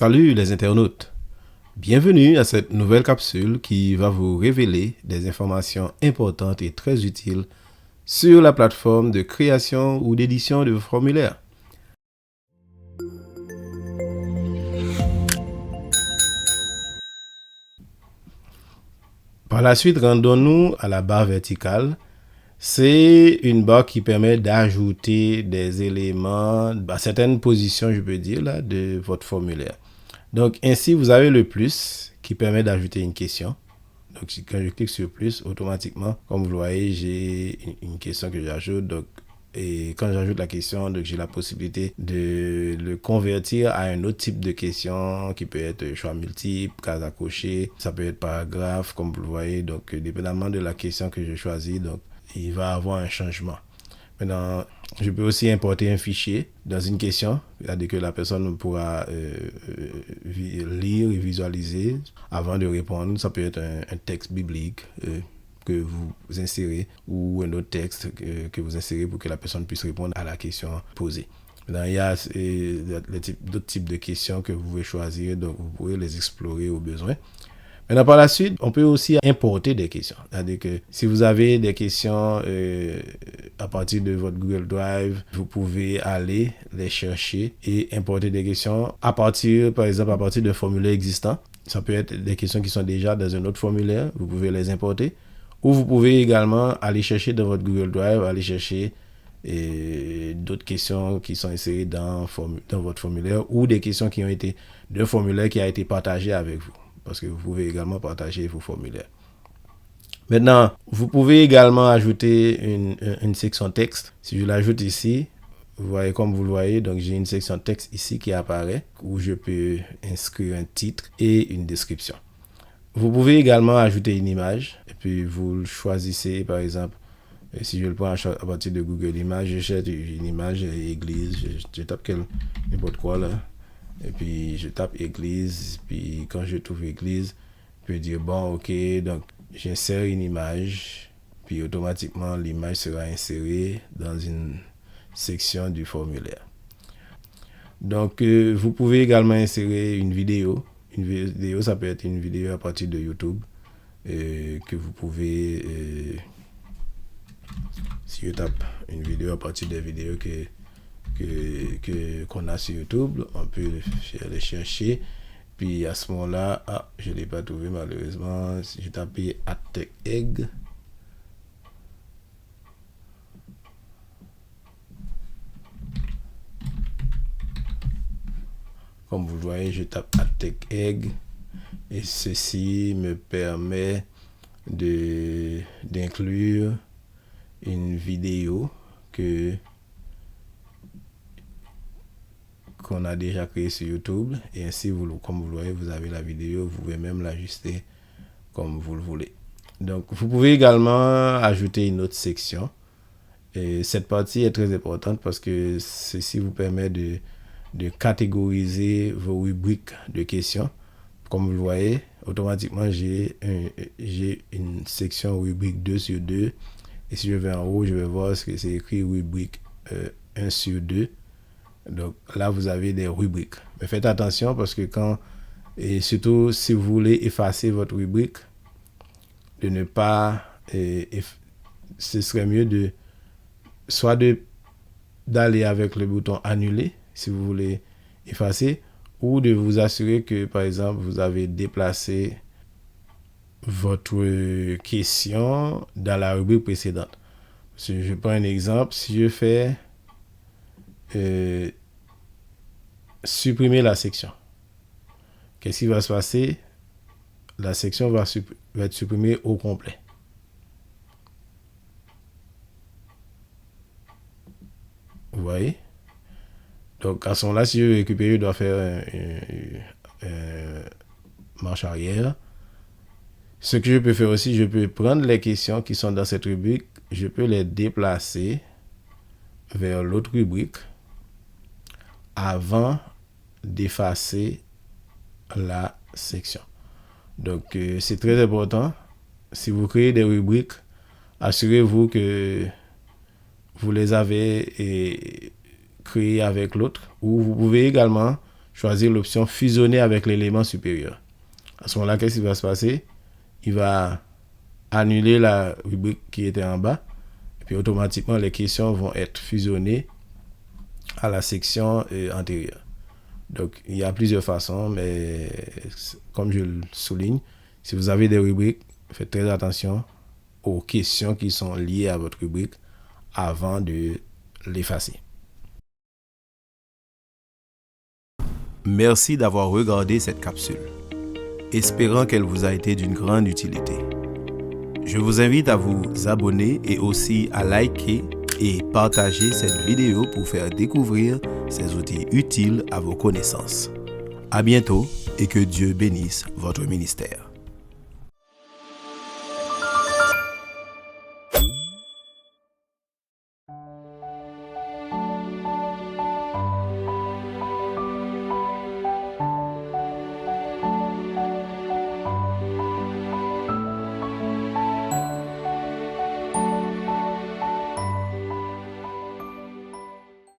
Salut les internautes, bienvenue à cette nouvelle capsule qui va vous révéler des informations importantes et très utiles sur la plateforme de création ou d'édition de formulaires. Par la suite, rendons-nous à la barre verticale. C'est une barre qui permet d'ajouter des éléments à certaines positions, je peux dire, là, de votre formulaire. Donc, ainsi, vous avez le plus qui permet d'ajouter une question. Donc, quand je clique sur plus, automatiquement, comme vous le voyez, j'ai une question que j'ajoute. Donc, et quand j'ajoute la question, donc j'ai la possibilité de le convertir à un autre type de question qui peut être choix multiple, case à cocher, ça peut être paragraphe, comme vous le voyez. Donc, dépendamment de la question que je choisis, donc, il va avoir un changement. Maintenant, je peux aussi importer un fichier dans une question, c'est-à-dire que la personne pourra lire et visualiser avant de répondre. Ça peut être un texte biblique que vous insérez ou un autre texte que vous insérez pour que la personne puisse répondre à la question posée. Maintenant, il y a d'autres types de questions que vous pouvez choisir, donc vous pourrez les explorer au besoin. Maintenant, par la suite, on peut aussi importer des questions. C'est-à-dire que si vous avez des questions à partir de votre Google Drive, vous pouvez aller les chercher et importer des questions à partir, par exemple, à partir de formulaires existants. Ça peut être des questions qui sont déjà dans un autre formulaire. Vous pouvez les importer. Ou vous pouvez également aller chercher dans votre Google Drive, aller chercher d'autres questions qui sont insérées dans votre formulaire ou des questions qui ont été d'un formulaire qui a été partagé avec vous. Parce que vous pouvez également partager vos formulaires. Maintenant, vous pouvez également ajouter une section texte. Si je l'ajoute ici, vous voyez comme vous le voyez, donc j'ai une section texte ici qui apparaît où je peux inscrire un titre et une description. Vous pouvez également ajouter une image et puis vous choisissez par exemple, si je le prends à partir de Google Images, je cherche une image église, je tape n'importe quoi là. Et puis, je tape église. Puis, quand je trouve église, je peux dire, bon, ok, donc j'insère une image. Puis, automatiquement, l'image sera insérée dans une section du formulaire. Donc, vous pouvez également insérer une vidéo. Une vidéo, ça peut être une vidéo à partir de YouTube que vous pouvez... si je tape une vidéo à partir des vidéos qu'on a sur YouTube, on peut les chercher. Puis à ce moment-là, je ne l'ai pas trouvé malheureusement. Si je tape @techegg, comme vous le voyez, je tape @techegg et ceci me permet d'inclure une vidéo qu'on a déjà créé sur YouTube et ainsi comme vous le voyez, vous avez la vidéo, vous pouvez même l'ajuster comme vous le voulez. Donc vous pouvez également ajouter une autre section et cette partie est très importante parce que ceci vous permet de catégoriser vos rubriques de questions. Comme vous le voyez, automatiquement j'ai une section rubrique 2 sur 2 et si je vais en haut, je vais voir ce que c'est écrit rubrique 1 sur 2. Donc là, vous avez des rubriques. Mais faites attention parce que et surtout si vous voulez effacer votre rubrique, de ne pas, ce serait mieux d'aller avec le bouton annuler si vous voulez effacer ou de vous assurer que, par exemple, vous avez déplacé votre question dans la rubrique précédente. Si je prends un exemple, si je fais supprimer la section. Qu'est-ce qui va se passer? La section va être supprimée au complet. Vous voyez? Donc, à ce moment-là, si je veux récupérer, je dois faire marche arrière. Ce que je peux faire aussi, je peux prendre les questions qui sont dans cette rubrique, je peux les déplacer vers l'autre rubrique avant d'effacer la section. Donc, c'est très important. Si vous créez des rubriques, assurez-vous que vous les avez créées avec l'autre. Ou vous pouvez également choisir l'option fusionner avec l'élément supérieur. À ce moment-là, qu'est-ce qui va se passer? Il va annuler la rubrique qui était en bas, et puis automatiquement, les questions vont être fusionnées à la section antérieure. Donc, il y a plusieurs façons, mais comme je le souligne, si vous avez des rubriques, faites très attention aux questions qui sont liées à votre rubrique avant de l'effacer. Merci d'avoir regardé cette capsule, espérant qu'elle vous a été d'une grande utilité. Je vous invite à vous abonner et aussi à liker et partager cette vidéo pour faire découvrir ces outils utiles à vos connaissances. À bientôt et que Dieu bénisse votre ministère.